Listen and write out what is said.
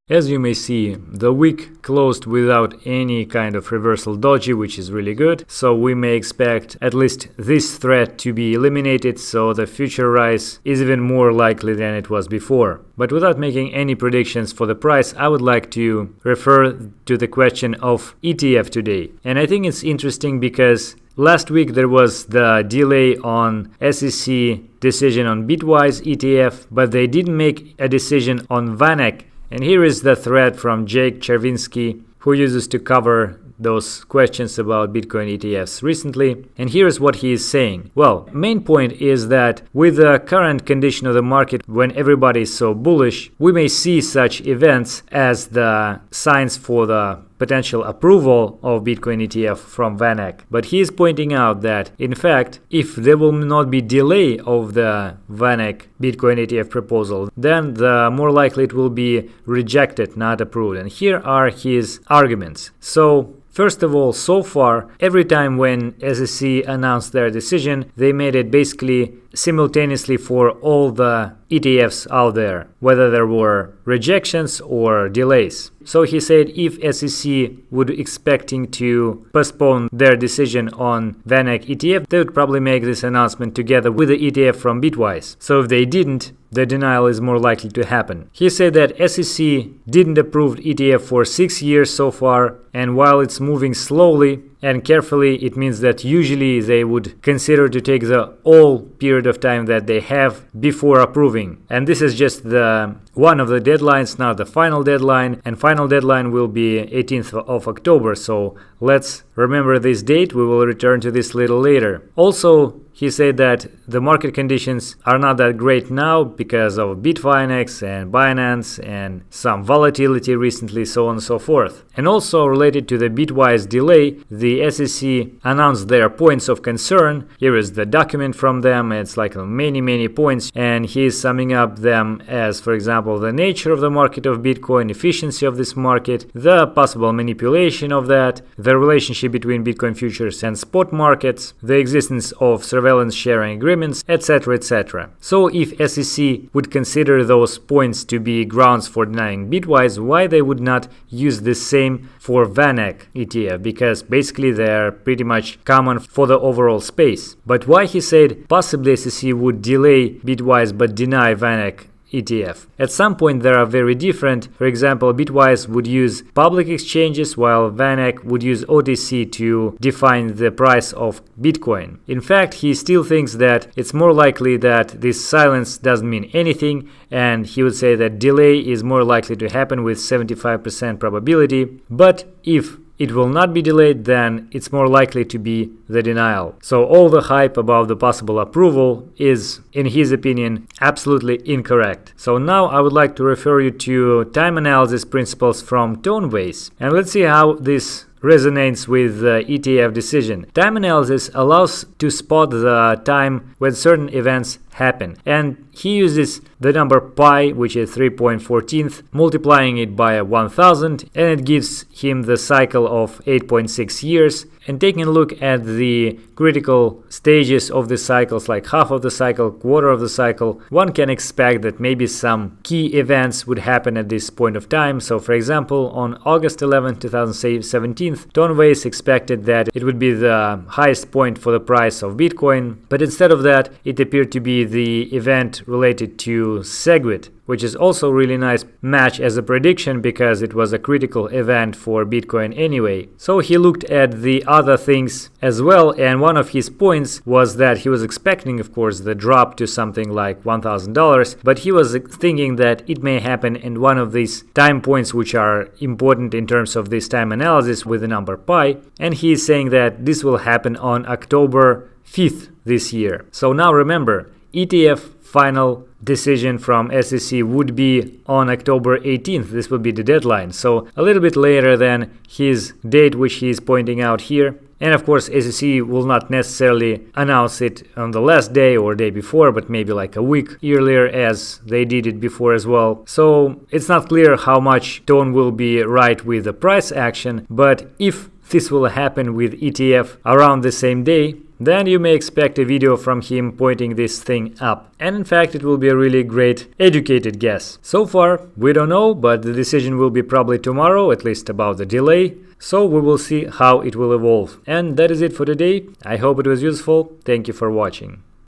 As you may see, the week closed without any kind of reversal doji, which is really good. So we may expect at least this threat to be eliminated, so the future rise is even more likely than it was before. But without making any predictions for the price, I would like to refer to the question of ETF today. And I think it's interesting because last week there was the delay on SEC decision on Bitwise ETF, but they didn't make a decision on VanEck. And here is the thread from Jake Chervinsky, who uses to cover those questions about Bitcoin ETFs recently. And here's what he is saying. Well, main point is that with the current condition of the market, when everybody is so bullish, we may see such events as the signs for the potential approval of Bitcoin ETF from VanEck. But he is pointing out that, in fact, if there will not be delay of the VanEck Bitcoin ETF proposal, then the more likely it will be rejected, not approved. And here are his arguments. So, first of all, so far, every time when SEC announced their decision, they made it basically simultaneously for all the ETFs out there, whether there were rejections or delays. So he said if SEC would expecting to postpone their decision on VanEck ETF, they would probably make this announcement together with the ETF from Bitwise. So if they didn't, the denial is more likely to happen. He said that SEC didn't approve ETF for 6 years so far, and while it's moving slowly and carefully, it means that usually they would consider to take the whole period of time that they have before approving. And this is just the one of the deadlines, not the final deadline. And final deadline will be 18th of October. So let's remember this date. We will return to this a little later. Also, he said that the market conditions are not that great now because of VanEck and Binance and some volatility recently, so on and so forth. And also related to the Bitwise delay, the SEC announced their points of concern. Here is the document from them. It's like many points, and he's summing up them as, for example, the nature of the market of Bitcoin, efficiency of this market, the possible manipulation of that, the relationship between Bitcoin futures and spot markets, the existence of surveillance sharing agreements, etc., etc. So if SEC would consider those points to be grounds for denying Bitwise, why they would not use the same for VanEck ETF? Because basically they are pretty much common for the overall space. But why he said possibly SEC would delay Bitwise but deny VanEck ETF? At some point they are very different. For example, Bitwise would use public exchanges while VanEck would use OTC to define the price of Bitcoin. In fact, he still thinks that it's more likely that this silence doesn't mean anything, and he would say that delay is more likely to happen with 75% probability. But if it will not be delayed, then it's more likely to be the denial. So all the hype about the possible approval is, in his opinion, absolutely incorrect. So now I would like to refer you to time analysis principles from Vays. And let's see how this resonates with the ETF decision. Time analysis allows to spot the time when certain events happen. And he uses the number pi, which is 3.14, multiplying it by 1000, and it gives him the cycle of 8.6 years. And taking a look at the critical stages of the cycles, like half of the cycle, quarter of the cycle, one can expect that maybe some key events would happen at this point of time. So for example, on August 11, 2017, Vays expected that it would be the highest point for the price of Bitcoin, but instead of that, it appeared to be the event related to SegWit, which is also a really nice match as a prediction because it was a critical event for Bitcoin anyway. So he looked at the other things as well, and one of his points was that he was expecting, of course, the drop to something like $1,000, but he was thinking that it may happen in one of these time points which are important in terms of this time analysis with the number pi, and he is saying that this will happen on October 5th this year. So now remember, ETF final decision from SEC would be on October 18th. This would be the deadline. So a little bit later than his date, which he is pointing out here. And of course, SEC will not necessarily announce it on the last day or day before, but maybe like a week earlier as they did it before as well. So it's not clear how much Tone will be right with the price action, but if this will happen with ETF around the same day, then you may expect a video from him pointing this thing up. And in fact, it will be a really great educated guess. So far, we don't know, but the decision will be probably tomorrow, at least about the delay. So we will see how it will evolve. And that is it for today. I hope it was useful. Thank you for watching.